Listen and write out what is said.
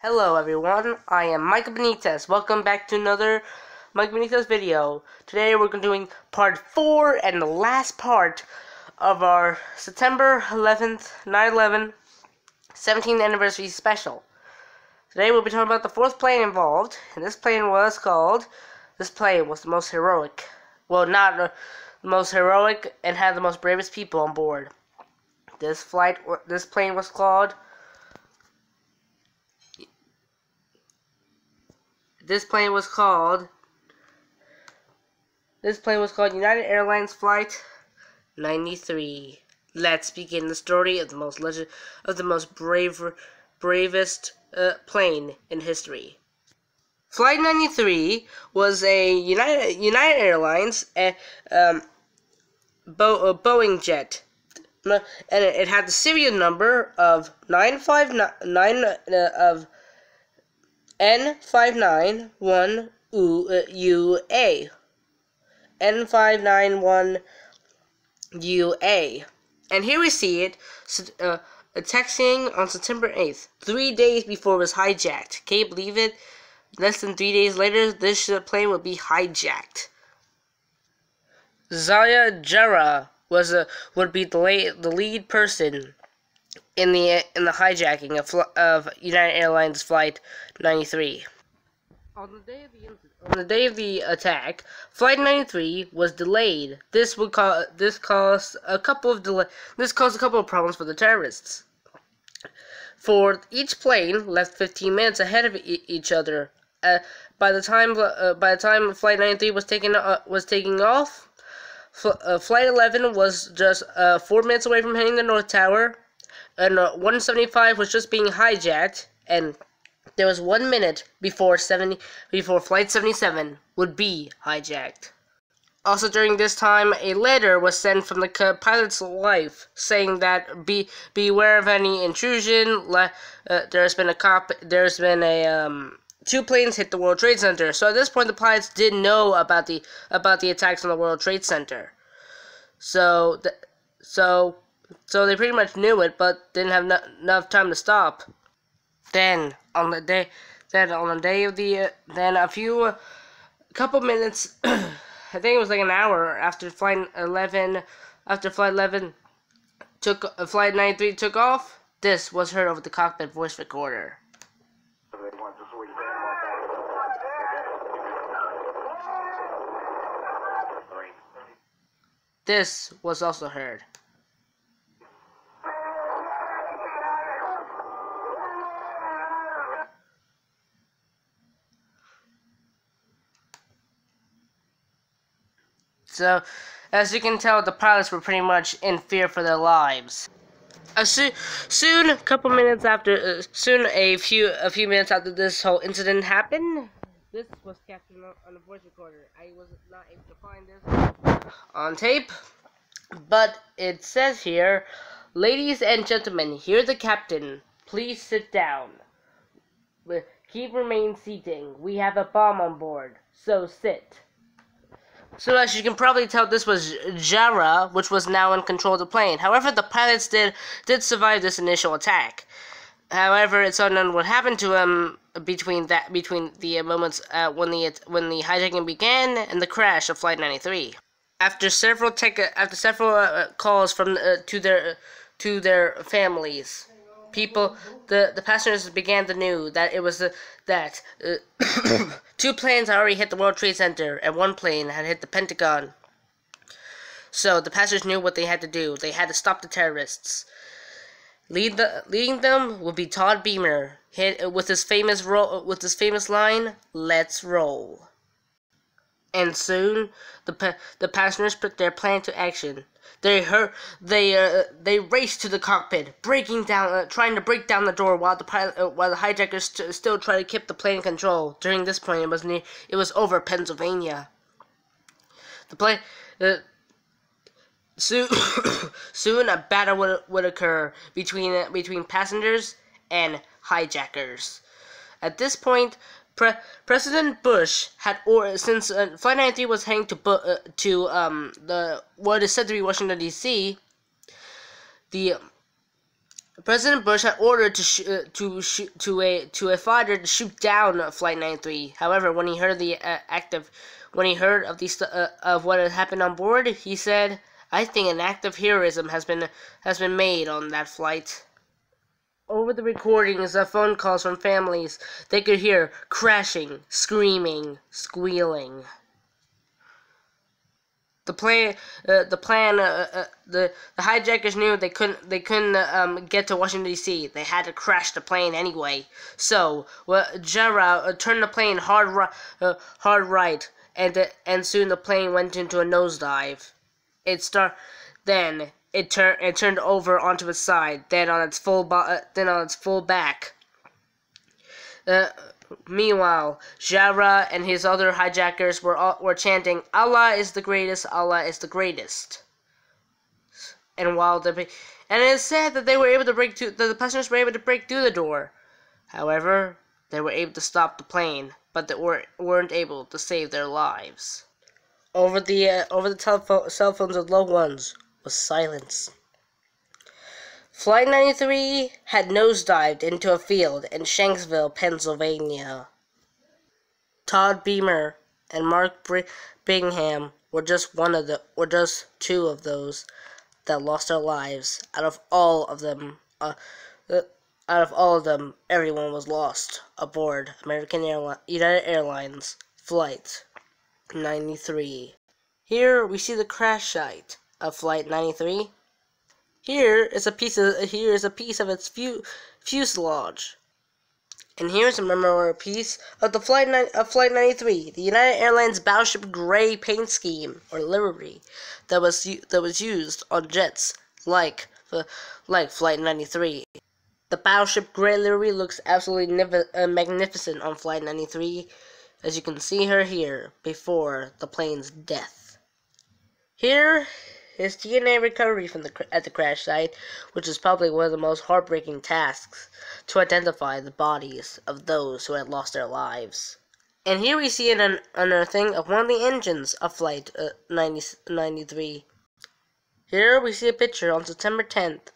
Hello everyone, I am Michael Benitez. Welcome back to another Michael Benitez video. Today we're doing part 4 and the last part of our September 11th, 9/11, 17th anniversary special. Today we'll be talking about the fourth plane involved, and this plane was the most heroic. Well, not the most heroic, and had the most bravest people on board. This plane was called United Airlines Flight 93. Let's begin the story of the most bravest plane in history. Flight 93 was a United Airlines Boeing jet, and it had the serial number of N591 UA. N591UA. And here we see it taxiing on September 8th, 3 days before it was hijacked. Can you believe it? Less than 3 days later, this plane would be hijacked. Zaya Jarrah would be the lead person in the hijacking of United Airlines Flight 93. On the day of the attack, Flight 93 was delayed. This caused a couple of problems for the terrorists. For each plane left 15 minutes ahead of each other. By the time Flight 93 was taking off, Flight 11 was just 4 minutes away from hitting the North Tower, and 175 was just being hijacked, and there was 1 minute before Flight 77 would be hijacked. Also during this time, a letter was sent from the pilot's wife saying that beware of any intrusion. There's been 2 planes hit the World Trade Center. So at this point, the pilots didn't know about the attacks on the World Trade Center. So they pretty much knew it, but didn't have enough time to stop. Then a couple minutes, I think it was like an hour after Flight 93 took off, this was heard over the cockpit voice recorder. This was also heard. So, as you can tell, the pilots were pretty much in fear for their lives. A few minutes after this whole incident happened, this was captured on a voice recorder. I was not able to find this on tape, but it says here, "Ladies and gentlemen, hear the captain. Please sit down. Remain seating. We have a bomb on board, so sit." So as you can probably tell, this was Jarrah, which was now in control of the plane. However, the pilots did survive this initial attack. However, it's unknown what happened to him between the moments when the hijacking began and the crash of Flight 93. After several calls from to their families, the passengers began to know that it was that 2 planes had already hit the World Trade Center and 1 plane had hit the Pentagon. So the passengers knew what they had to do. They had to stop the terrorists. Leading them would be Todd Beamer, with his famous line, "Let's roll." And soon the passengers put their plan to action. They raced to the cockpit, trying to break down the door while the hijackers still try to keep the plane in control. During this point, it was over Pennsylvania. Soon a battle would occur between passengers and hijackers. At this point, President Bush had since Flight 93 was heading to what is said to be Washington D.C. President Bush had ordered to a fighter to shoot down Flight 93. However, when he heard of what had happened on board, he said, "I think an act of heroism has been made on that flight." Over the recordings of phone calls from families, they could hear crashing, screaming, squealing. The hijackers knew they couldn't get to Washington D.C. They had to crash the plane anyway. So Jarrah turned the plane hard right, and soon the plane went into a nosedive. Then it turned over onto its side. Then on its full back. Meanwhile, Jarrah and his other hijackers were chanting, "Allah is the greatest, Allah is the greatest." And it is said that the passengers were able to break through the door. However, they were able to stop the plane, but they weren't able to save their lives. Over the cell phones of loved ones was silence. Flight 93 had nosedived into a field in Shanksville, Pennsylvania. Todd Beamer and Mark Bingham were just two of those that lost their lives. Out of all of them, everyone was lost aboard United Airlines Flight 93. Here we see the crash site of Flight 93. Here is a piece of its fuselage, and here's a memorable piece of Flight 93, the United Airlines battleship gray paint scheme or livery that was used on jets like Flight 93. The battleship gray livery looks absolutely magnificent on Flight 93, as you can see her here before the plane's death. Here is DNA recovery at the crash site, which is probably one of the most heartbreaking tasks, to identify the bodies of those who had lost their lives. And here we see an unearthing of one of the engines of Flight 93. Here we see a picture on September 10th,